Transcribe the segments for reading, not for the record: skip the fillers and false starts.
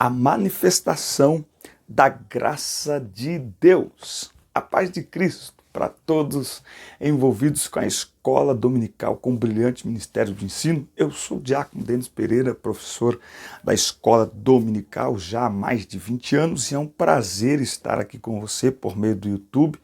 a manifestação da graça de Deus. A paz de Cristo para todos envolvidos com a escola dominical com brilhante ministério de ensino. Eu sou o Diácono Denis Pereira, professor da escola dominical já há mais de 20 anos, e é um prazer estar aqui com você por meio do YouTube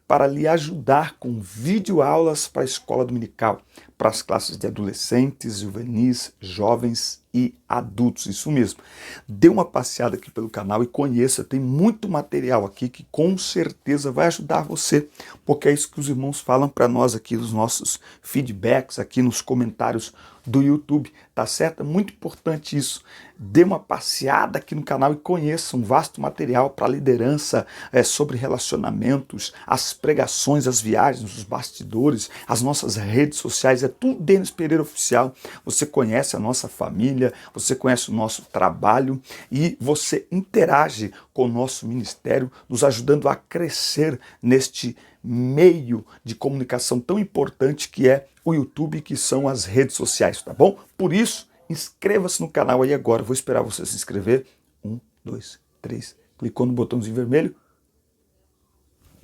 para lhe ajudar com videoaulas para a escola dominical, para as classes de adolescentes, juvenis, jovens e adultos. Isso mesmo. Dê uma passeada aqui pelo canal e conheça, tem muito material aqui que com certeza vai ajudar você, porque é isso que os irmãos falam para nós aqui nos nossos feedbacks, aqui nos comentários do YouTube, tá certo? É muito importante isso. Dê uma passeada aqui no canal e conheça um vasto material para liderança, sobre relacionamentos, as pregações, as viagens, os bastidores, as nossas redes sociais, é tudo Denis Pereira Oficial. Você conhece a nossa família, você conhece o nosso trabalho e você interage com o nosso ministério, nos ajudando a crescer neste meio de comunicação tão importante que é o YouTube, que são as redes sociais, tá bom? Por isso, inscreva-se no canal aí agora. Vou esperar você se inscrever. 1, 2, 3. Clicou no botãozinho vermelho.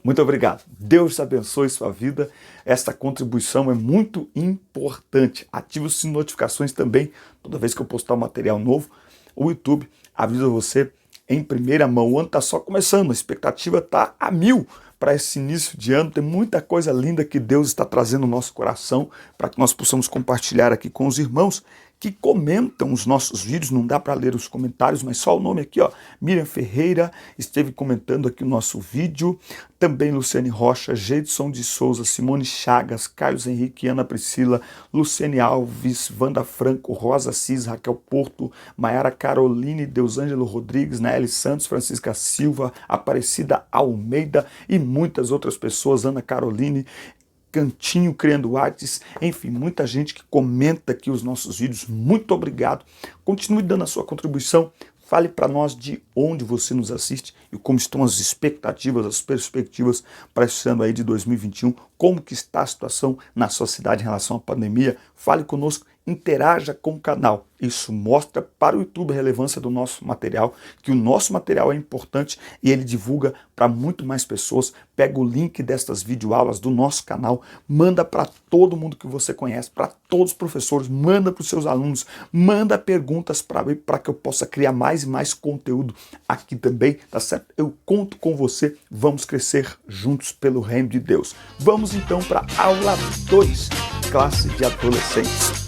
Muito obrigado. Deus abençoe sua vida. Esta contribuição é muito importante. Ative as notificações também. Toda vez que eu postar um material novo, o YouTube avisa você em primeira mão. O ano está só começando, a expectativa está a 1000 para esse início de ano. Tem muita coisa linda que Deus está trazendo no nosso coração para que nós possamos compartilhar aqui com os irmãos que comentam os nossos vídeos. Não dá para ler os comentários, mas só o nome aqui, ó. Miriam Ferreira esteve comentando aqui o nosso vídeo. Também Luciane Rocha, Gedson de Souza, Simone Chagas, Carlos Henrique, Ana Priscila, Luciane Alves, Wanda Franco, Rosa Cis, Raquel Porto, Maiara Caroline, Deusângelo Rodrigues, Naeli Santos, Francisca Silva, Aparecida Almeida e muitas outras pessoas, Ana Caroline, Cantinho, Criando Artes, enfim, muita gente que comenta aqui os nossos vídeos. Muito obrigado. Continue dando a sua contribuição. Fale para nós de onde você nos assiste e como estão as expectativas, as perspectivas para esse ano aí de 2021. Como que está a situação na sua cidade em relação à pandemia. Fale conosco, interaja com o canal. Isso mostra para o YouTube a relevância do nosso material, que o nosso material é importante e ele divulga para muito mais pessoas. Pega o link destas videoaulas do nosso canal, manda para todo mundo que você conhece, para todos os professores, manda para os seus alunos, manda perguntas para mim, para que eu possa criar mais e mais conteúdo aqui também, tá certo? Eu conto com você, vamos crescer juntos pelo reino de Deus. Vamos então para a aula 2, classe de adolescentes.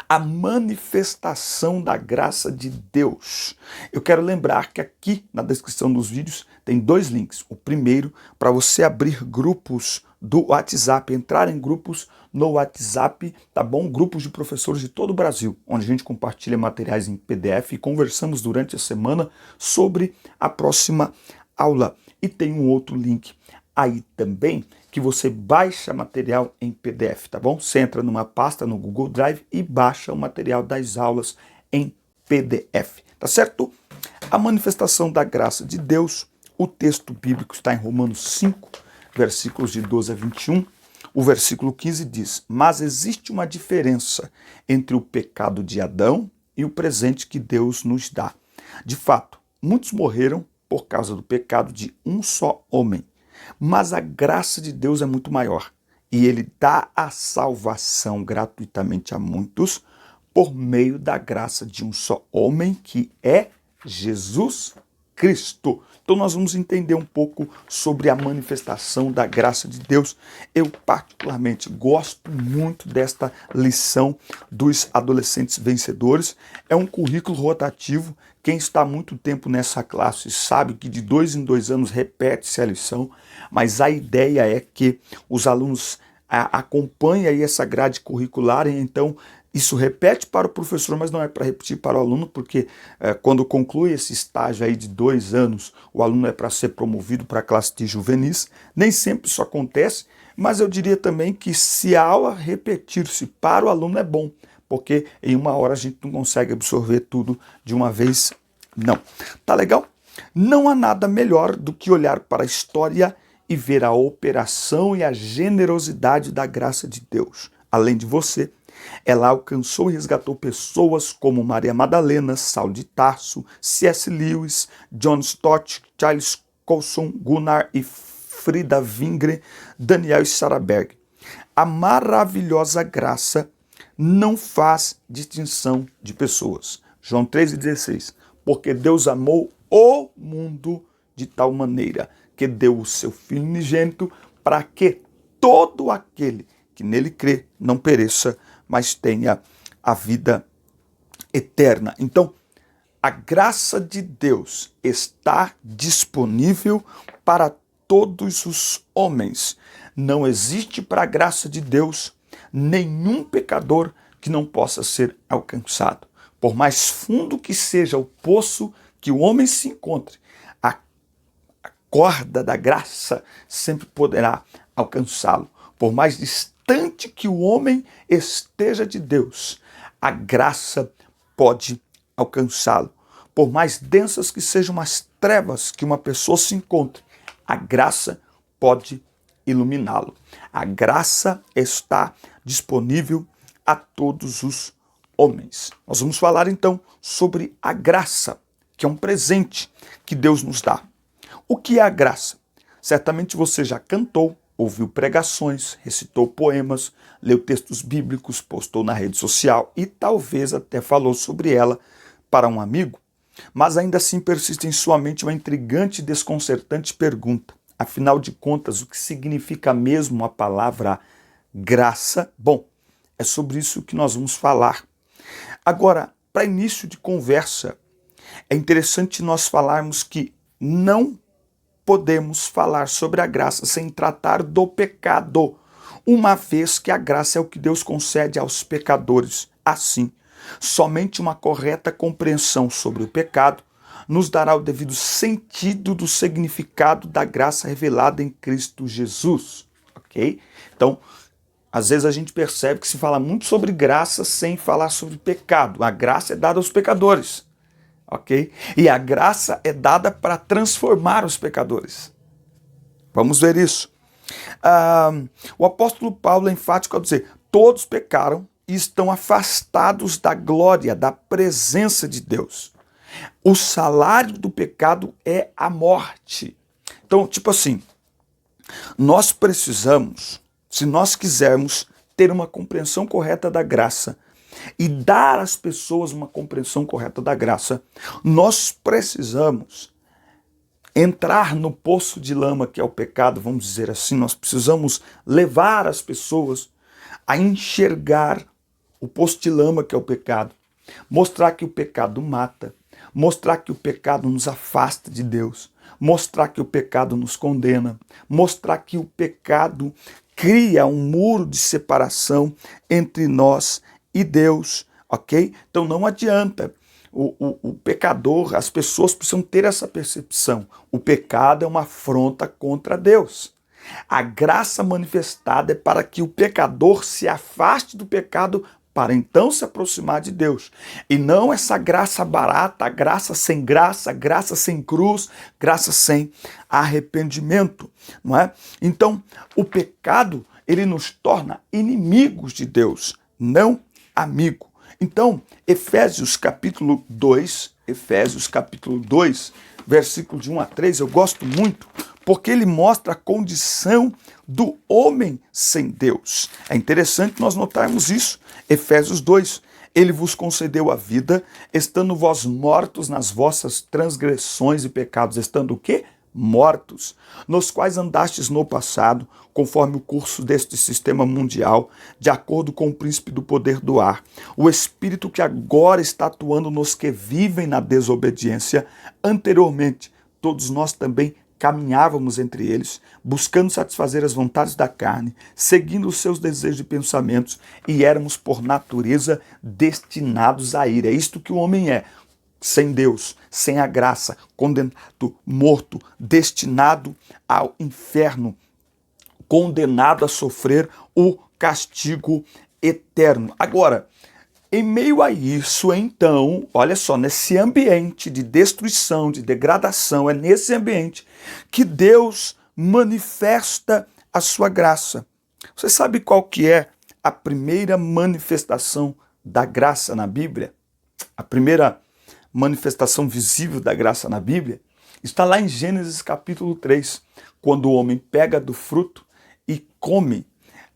A manifestação da graça de Deus. Eu quero lembrar que aqui na descrição dos vídeos tem 2 links. O primeiro, para você abrir grupos do WhatsApp, entrar em grupos no WhatsApp, tá bom? Grupos de professores de todo o Brasil, onde a gente compartilha materiais em PDF e conversamos durante a semana sobre a próxima aula. E tem um outro link aí também, que você baixa material em PDF, tá bom? Você entra numa pasta no Google Drive e baixa o material das aulas em PDF, tá certo? A manifestação da graça de Deus, o texto bíblico está em Romanos 5, versículos de 12 a 21. O versículo 15 diz: mas existe uma diferença entre o pecado de Adão e o presente que Deus nos dá. De fato, muitos morreram por causa do pecado de um só homem. Mas a graça de Deus é muito maior e ele dá a salvação gratuitamente a muitos por meio da graça de um só homem, que é Jesus Cristo. Então nós vamos entender um pouco sobre a manifestação da graça de Deus. Eu particularmente gosto muito desta lição dos adolescentes vencedores. É um currículo rotativo. Quem está há muito tempo nessa classe sabe que de 2 em 2 anos repete-se a lição, mas a ideia é que os alunos acompanhem aí essa grade curricular, e então isso repete para o professor, mas não é para repetir para o aluno, porque quando conclui esse estágio aí de 2 anos, o aluno é para ser promovido para a classe de juvenis. Nem sempre isso acontece, mas eu diria também que se a aula repetir-se para o aluno é bom, porque em 1 hora a gente não consegue absorver tudo de uma vez Não. Tá legal? Não há nada melhor do que olhar para a história e ver a operação e a generosidade da graça de Deus. Além de você, ela alcançou e resgatou pessoas como Maria Madalena, Saulo de Tarso, C.S. Lewis, John Stott, Charles Colson, Gunnar e Frida Wingren, Daniel e Sarah Berg. A maravilhosa graça não faz distinção de pessoas. João 3,16. Porque Deus amou o mundo de tal maneira que deu o seu Filho unigênito para que todo aquele que nele crê não pereça, mas tenha a vida eterna. Então, a graça de Deus está disponível para todos os homens. Não existe para a graça de Deus nenhum pecador que não possa ser alcançado. Por mais fundo que seja o poço que o homem se encontre, a corda da graça sempre poderá alcançá-lo. Por mais distante que o homem esteja de Deus, a graça pode alcançá-lo. Por mais densas que sejam as trevas que uma pessoa se encontre, a graça pode iluminá-lo. A graça está disponível a todos os homens. Nós vamos falar então sobre a graça, que é um presente que Deus nos dá. O que é a graça? Certamente você já cantou, ouviu pregações, recitou poemas, leu textos bíblicos, postou na rede social e talvez até falou sobre ela para um amigo, mas ainda assim persiste em sua mente uma intrigante e desconcertante pergunta. Afinal de contas, o que significa mesmo a palavra graça? Bom, é sobre isso que nós vamos falar. Agora, para início de conversa, é interessante nós falarmos que não podemos falar sobre a graça sem tratar do pecado, uma vez que a graça é o que Deus concede aos pecadores. Assim, somente uma correta compreensão sobre o pecado nos dará o devido sentido do significado da graça revelada em Cristo Jesus, ok? Então, às vezes a gente percebe que se fala muito sobre graça sem falar sobre pecado. A graça é dada aos pecadores, ok? E a graça é dada para transformar os pecadores. Vamos ver isso. O apóstolo Paulo é enfático ao dizer: todos pecaram e estão afastados da glória, da presença de Deus. O salário do pecado é a morte. Então, tipo assim, nós precisamos, se nós quisermos ter uma compreensão correta da graça e dar às pessoas uma compreensão correta da graça, nós precisamos entrar no poço de lama que é o pecado, vamos dizer assim. Nós precisamos levar as pessoas a enxergar o poço de lama que é o pecado, mostrar que o pecado mata, mostrar que o pecado nos afasta de Deus, mostrar que o pecado nos condena, mostrar que o pecado cria um muro de separação entre nós e Deus, ok? Então não adianta. O pecador, as pessoas precisam ter essa percepção. O pecado é uma afronta contra Deus. A graça manifestada é para que o pecador se afaste do pecado para então se aproximar de Deus. E não essa graça barata, graça sem cruz, graça sem arrependimento, não é? Então, o pecado, ele nos torna inimigos de Deus, não amigo. Então, Efésios capítulo 2, versículo de 1 a 3, eu gosto muito, porque ele mostra a condição do homem sem Deus. É interessante nós notarmos isso. Efésios 2, ele vos concedeu a vida, estando vós mortos nas vossas transgressões e pecados, estando o quê? Mortos, nos quais andastes no passado, conforme o curso deste sistema mundial, de acordo com o príncipe do poder do ar, o espírito que agora está atuando nos que vivem na desobediência. Anteriormente, todos nós também caminhávamos entre eles, buscando satisfazer as vontades da carne, seguindo os seus desejos e pensamentos, e éramos por natureza destinados à ira. É isto que o homem é. Sem Deus, sem a graça, condenado, morto, destinado ao inferno, condenado a sofrer o castigo eterno. Agora, Em meio a isso, então, olha só, nesse ambiente de destruição, de degradação, é nesse ambiente que Deus manifesta a sua graça. Você sabe qual que é a primeira manifestação da graça na Bíblia? A primeira manifestação visível da graça na Bíblia está lá em Gênesis capítulo 3, quando o homem pega do fruto e come.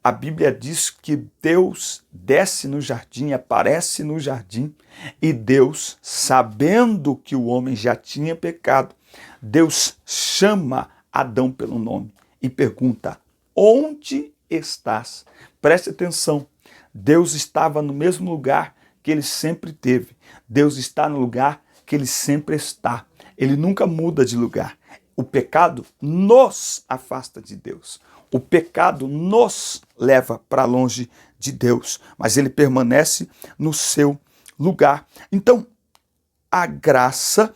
A Bíblia diz que Deus desce no jardim, aparece no jardim, e Deus, sabendo que o homem já tinha pecado, Deus chama Adão pelo nome e pergunta: onde estás? Preste atenção, Deus estava no mesmo lugar que ele sempre teve. Deus está no lugar que ele sempre está. Ele nunca muda de lugar. O pecado nos afasta de Deus. O pecado nos leva para longe de Deus, mas ele permanece no seu lugar. Então, a graça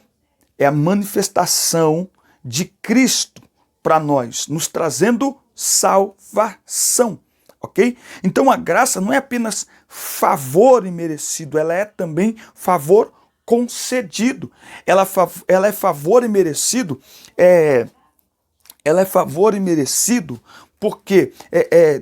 é a manifestação de Cristo para nós, nos trazendo salvação, ok? Então, a graça não é apenas favor imerecido, ela é também favor concedido. Ela é favor imerecido, ela é favor imerecido porque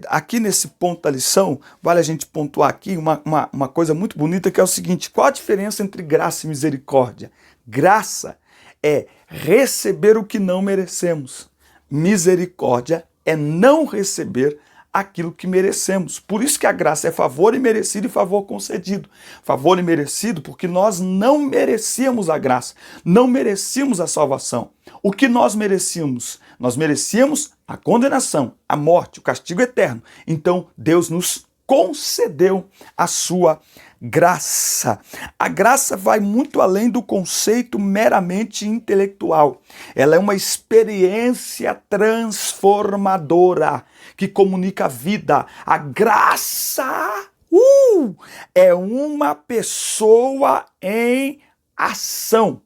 aqui nesse ponto da lição, vale a gente pontuar aqui uma coisa muito bonita, que é o seguinte: qual a diferença entre graça e misericórdia? Graça é receber o que não merecemos. Misericórdia é não receber aquilo que merecemos. Por isso que a graça é favor imerecido e favor concedido. Favor imerecido porque nós não merecíamos a graça, não merecíamos a salvação. O que nós merecíamos? Nós merecíamos a condenação, a morte, o castigo eterno. Então Deus nos concedeu a sua graça. A graça vai muito além do conceito meramente intelectual. Ela é uma experiência transformadora que comunica a vida. A graça é uma pessoa em ação.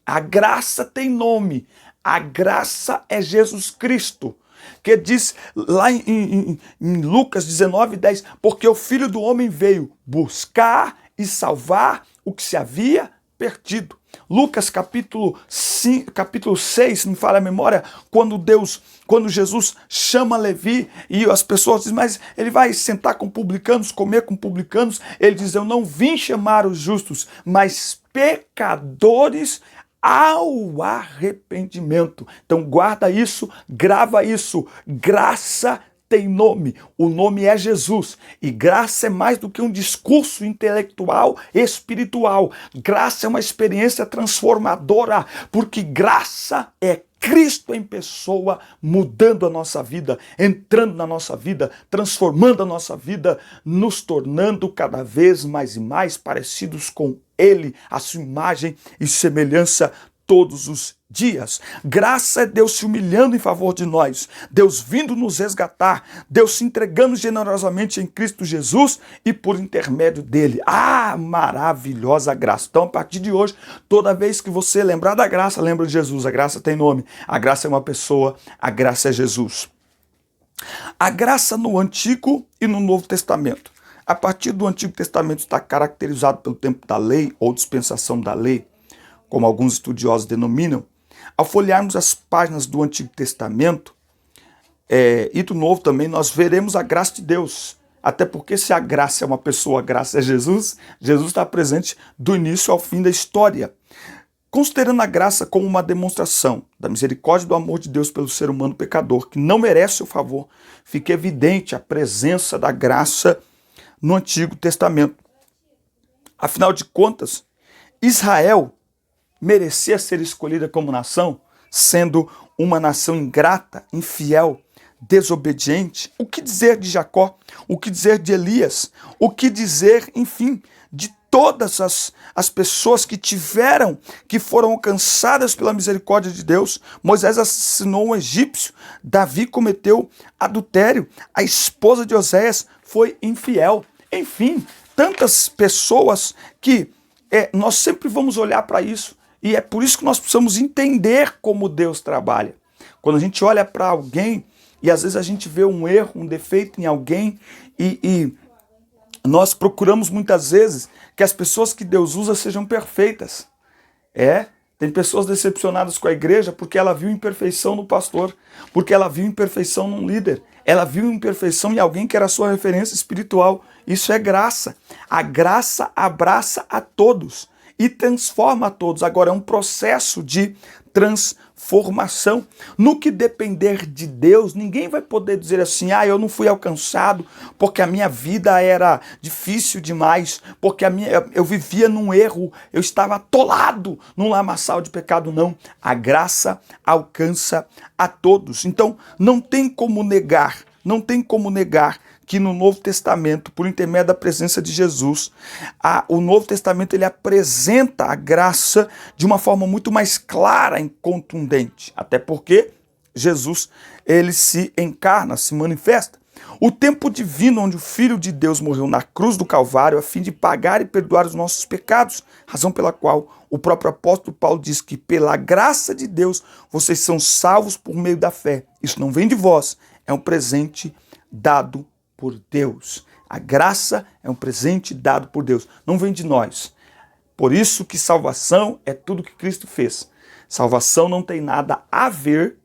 A graça tem nome. A graça é Jesus Cristo, que diz lá em Lucas 19:10, porque o Filho do Homem veio buscar e salvar o que se havia perdido. Lucas capítulo 6, me falha a memória, quando Jesus chama Levi e as pessoas dizem, mas ele vai sentar com publicanos, comer com publicanos, ele diz, eu não vim chamar os justos, mas pecadores ao arrependimento. Então guarda isso, grava isso. Graça tem nome, o nome é Jesus. E graça é mais do que um discurso intelectual, espiritual. Graça é uma experiência transformadora, porque graça é Cristo em pessoa, mudando a nossa vida, entrando na nossa vida, transformando a nossa vida, nos tornando cada vez mais e mais parecidos com Ele, a sua imagem e semelhança todos os dias. Graça é Deus se humilhando em favor de nós, Deus vindo nos resgatar, Deus se entregando generosamente em Cristo Jesus e por intermédio dele. Ah, maravilhosa graça. Então, a partir de hoje, toda vez que você lembrar da graça, lembra de Jesus. A graça tem nome, a graça é uma pessoa, a graça é Jesus. A graça no Antigo e no Novo Testamento. A partir do Antigo Testamento está caracterizado pelo tempo da lei ou dispensação da lei, como alguns estudiosos denominam. Ao folhearmos as páginas do Antigo Testamento e do Novo também, nós veremos a graça de Deus. Até porque se a graça é uma pessoa, a graça é Jesus, Jesus está presente do início ao fim da história. Considerando a graça como uma demonstração da misericórdia e do amor de Deus pelo ser humano pecador, que não merece o favor, fica evidente a presença da graça no Antigo Testamento. Afinal de contas, Israel merecia ser escolhida como nação, sendo uma nação ingrata, infiel, desobediente. O que dizer de Jacó? O que dizer de Elias? O que dizer, enfim, de todas as pessoas que foram alcançadas pela misericórdia de Deus? Moisés assassinou um egípcio, Davi cometeu adultério, a esposa de Oséias foi infiel. Enfim, tantas pessoas que nós sempre vamos olhar para isso. E é por isso que nós precisamos entender como Deus trabalha. Quando a gente olha para alguém e às vezes a gente vê um erro, um defeito em alguém e Nós procuramos muitas vezes que as pessoas que Deus usa sejam perfeitas. Tem pessoas decepcionadas com a igreja porque ela viu imperfeição no pastor, porque ela viu imperfeição num líder, ela viu imperfeição em alguém que era sua referência espiritual. Isso é graça. A graça abraça a todos e transforma a todos. Agora é um processo de transformação. No que depender de Deus, ninguém vai poder dizer assim: eu não fui alcançado porque a minha vida era difícil demais, porque eu vivia num erro, eu estava atolado num lamaçal de pecado. Não, a graça alcança a todos. Então não tem como negar que no Novo Testamento, por intermédio da presença de Jesus, o Novo Testamento ele apresenta a graça de uma forma muito mais clara e contundente. Até porque Jesus ele se encarna, se manifesta. O tempo divino onde o Filho de Deus morreu na cruz do Calvário a fim de pagar e perdoar os nossos pecados, razão pela qual o próprio apóstolo Paulo diz que pela graça de Deus vocês são salvos por meio da fé. Isso não vem de vós, é um presente dado por Deus. A graça é um presente dado por Deus, não vem de nós. Por isso que salvação é tudo que Cristo fez. Salvação não tem nada a ver,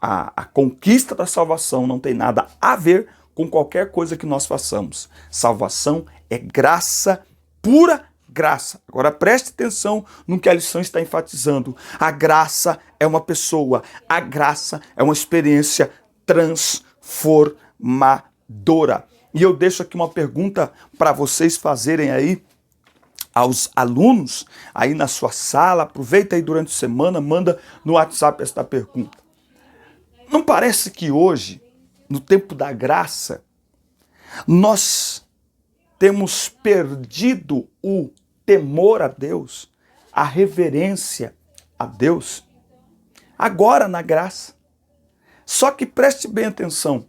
a conquista da salvação não tem nada a ver com qualquer coisa que nós façamos. Salvação é graça, pura graça. Agora preste atenção no que a lição está enfatizando. A graça é uma pessoa, a graça é uma experiência transformadora. E eu deixo aqui uma pergunta para vocês fazerem aí aos alunos aí na sua sala. Aproveita aí durante a semana, manda no WhatsApp esta pergunta. Não parece que hoje, no tempo da graça, nós temos perdido o temor a Deus, a reverência a Deus? Agora na graça. Só que preste bem atenção.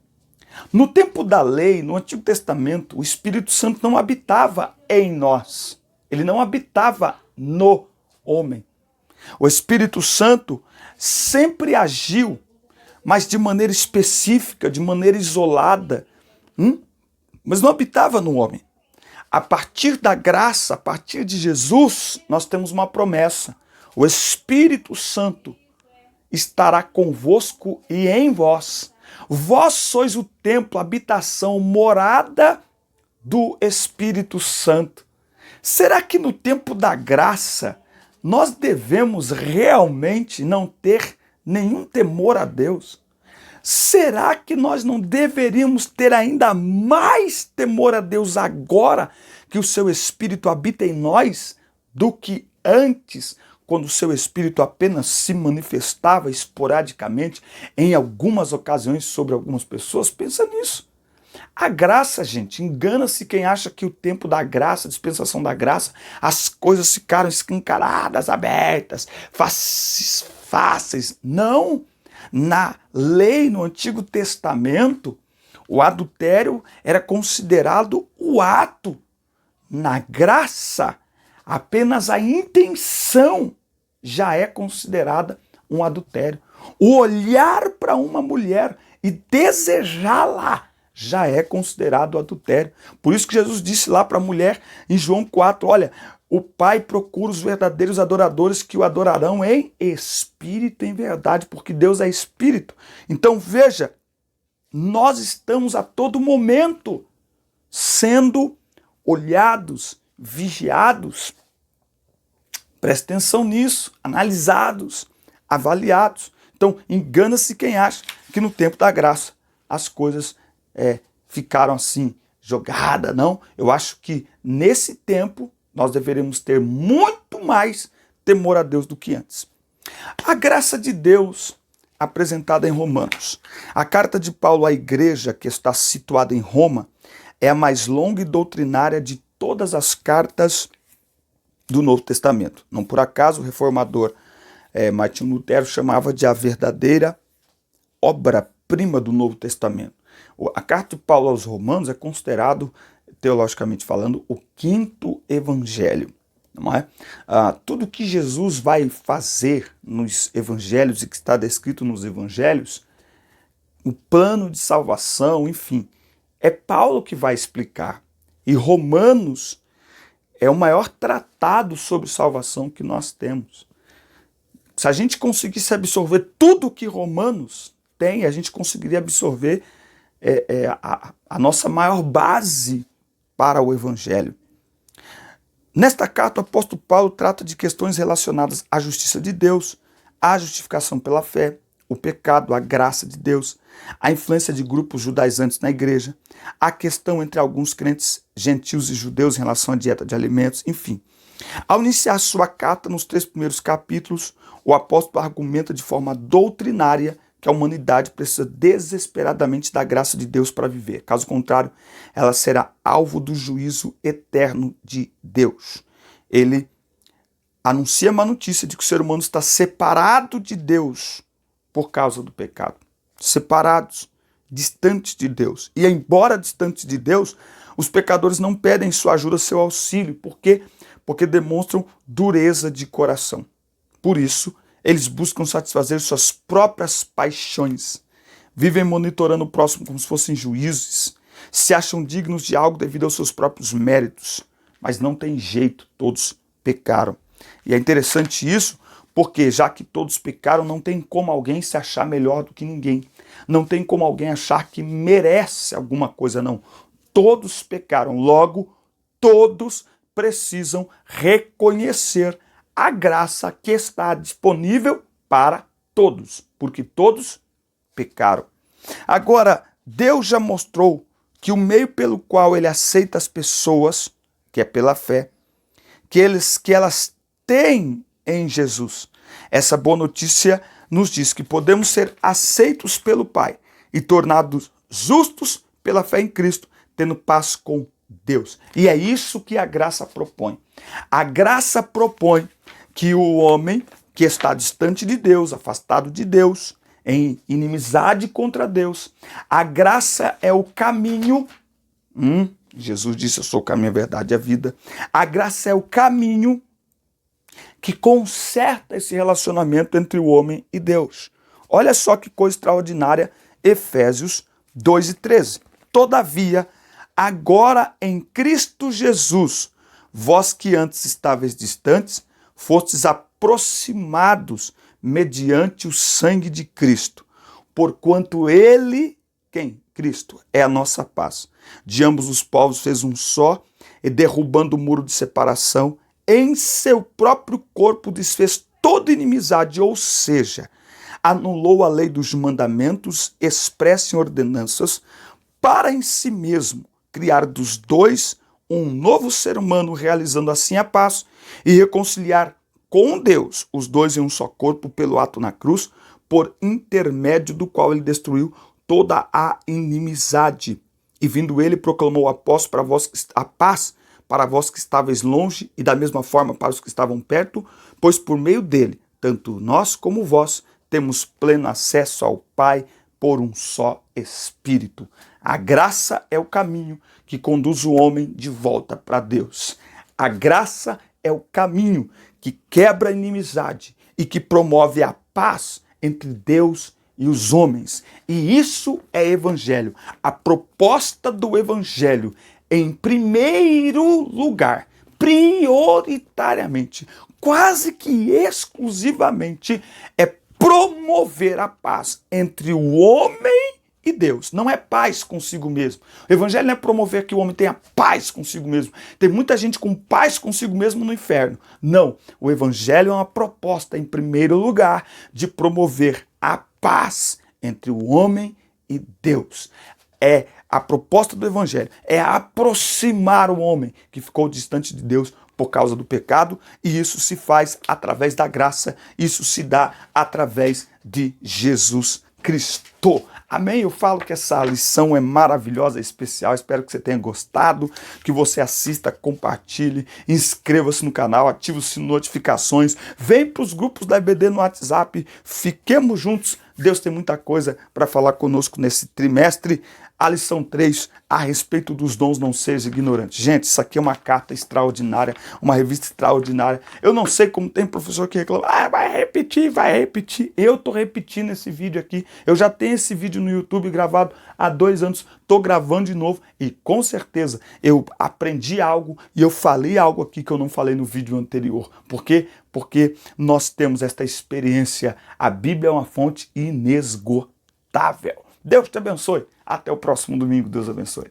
No tempo da lei, no Antigo Testamento, o Espírito Santo não habitava em nós. Ele não habitava no homem. O Espírito Santo sempre agiu, mas de maneira específica, de maneira isolada, mas não habitava no homem. A partir da graça, a partir de Jesus, nós temos uma promessa. O Espírito Santo estará convosco e em vós. Vós sois o templo, habitação, morada do Espírito Santo. Será que no tempo da graça nós devemos realmente não ter nenhum temor a Deus? Será que nós não deveríamos ter ainda mais temor a Deus agora que o seu Espírito habita em nós do que antes, quando o seu Espírito apenas se manifestava esporadicamente em algumas ocasiões sobre algumas pessoas? Pensa nisso. A graça, gente, engana-se quem acha que o tempo da graça, a dispensação da graça, as coisas ficaram escancaradas, abertas, fáceis. Não! Na lei, no Antigo Testamento, o adultério era considerado o ato. Na graça, apenas a intenção já é considerada um adultério. O olhar para uma mulher e desejá-la já é considerado adultério. Por isso que Jesus disse lá para a mulher em João 4, olha, o Pai procura os verdadeiros adoradores que o adorarão em espírito e em verdade, porque Deus é espírito. Então veja, nós estamos a todo momento sendo olhados, vigiados. Preste atenção nisso, analisados, avaliados. Então engana-se quem acha que no tempo da graça as coisas ficaram assim jogadas. Não, eu acho que nesse tempo nós deveremos ter muito mais temor a Deus do que antes. A graça de Deus apresentada em Romanos. A carta de Paulo à igreja que está situada em Roma é a mais longa e doutrinária de todas as cartas do Novo Testamento. Não por acaso o reformador Martinho Lutero chamava de a verdadeira obra-prima do Novo Testamento. A carta de Paulo aos Romanos é considerado, teologicamente falando, o quinto evangelho. Não é? Tudo que Jesus vai fazer nos evangelhos e que está descrito nos evangelhos, o plano de salvação, enfim, é Paulo que vai explicar. E Romanos é o maior tratado sobre salvação que nós temos. Se a gente conseguisse absorver tudo que Romanos tem, a gente conseguiria absorver a nossa maior base para o Evangelho. Nesta carta, o apóstolo Paulo trata de questões relacionadas à justiça de Deus, à justificação pela fé, o pecado, a graça de Deus, a influência de grupos judaizantes na igreja, a questão entre alguns crentes gentios e judeus em relação à dieta de alimentos, enfim. Ao iniciar sua carta, nos 3 primeiros capítulos, o apóstolo argumenta de forma doutrinária que a humanidade precisa desesperadamente da graça de Deus para viver. Caso contrário, ela será alvo do juízo eterno de Deus. Ele anuncia uma notícia de que o ser humano está separado de Deus por causa do pecado. Separados, distantes de Deus. E embora distantes de Deus, os pecadores não pedem sua ajuda, seu auxílio. Por quê? Porque demonstram dureza de coração. Por isso, eles buscam satisfazer suas próprias paixões. Vivem monitorando o próximo como se fossem juízes. Se acham dignos de algo devido aos seus próprios méritos. Mas não tem jeito, todos pecaram. E é interessante isso, porque já que todos pecaram, não tem como alguém se achar melhor do que ninguém. Não tem como alguém achar que merece alguma coisa, não. Todos pecaram, logo, todos precisam reconhecer a graça que está disponível para todos, porque todos pecaram. Agora, Deus já mostrou que o meio pelo qual ele aceita as pessoas, que é pela fé, que elas têm em Jesus. Essa boa notícia nos diz que podemos ser aceitos pelo Pai e tornados justos pela fé em Cristo, tendo paz com Deus. E é isso que a graça propõe. A graça propõe que o homem que está distante de Deus, afastado de Deus, em inimizade contra Deus, a graça é o caminho. Jesus disse: eu sou o caminho, a verdade e a vida. A graça é o caminho que conserta esse relacionamento entre o homem e Deus. Olha só que coisa extraordinária, Efésios 2:13. Todavia, agora em Cristo Jesus, vós que antes estáveis distantes, fostes aproximados mediante o sangue de Cristo, porquanto ele, quem? Cristo, é a nossa paz. De ambos os povos fez um só, e derrubando o muro de separação, em seu próprio corpo desfez toda inimizade, ou seja, anulou a lei dos mandamentos expressa em ordenanças, para em si mesmo criar dos dois um novo ser humano, realizando assim a paz e reconciliar com Deus os dois em um só corpo pelo ato na cruz, por intermédio do qual ele destruiu toda a inimizade. E vindo ele, proclamou a paz para vós que estáveis longe, e da mesma forma para os que estavam perto, pois por meio dele, tanto nós como vós, temos pleno acesso ao Pai por um só Espírito. A graça é o caminho que conduz o homem de volta para Deus. A graça é o caminho que quebra a inimizade e que promove a paz entre Deus e os homens. E isso é evangelho. A proposta do evangelho, em primeiro lugar, prioritariamente, quase que exclusivamente, é promover a paz entre o homem e Deus. Não é paz consigo mesmo. O evangelho não é promover que o homem tenha paz consigo mesmo. Tem muita gente com paz consigo mesmo no inferno. Não. O evangelho é uma proposta, em primeiro lugar, de promover a paz entre o homem e Deus. A proposta do evangelho é aproximar o homem que ficou distante de Deus por causa do pecado, e isso se faz através da graça, isso se dá através de Jesus Cristo. Amém? Eu falo que essa lição é maravilhosa, é especial, espero que você tenha gostado, que você assista, compartilhe, inscreva-se no canal, ative o sino de notificações, vem para os grupos da EBD no WhatsApp, fiquemos juntos, Deus tem muita coisa para falar conosco nesse trimestre. A lição 3, a respeito dos dons, não seja ignorante. Gente, isso aqui é uma carta extraordinária, uma revista extraordinária. Eu não sei como tem professor que reclama, vai repetir, vai repetir. Eu tô repetindo esse vídeo aqui. Eu já tenho esse vídeo no YouTube gravado há 2 anos, tô gravando de novo e com certeza eu aprendi algo e eu falei algo aqui que eu não falei no vídeo anterior. Por quê? Porque nós temos esta experiência. A Bíblia é uma fonte inesgotável. Deus te abençoe. Até o próximo domingo. Deus abençoe.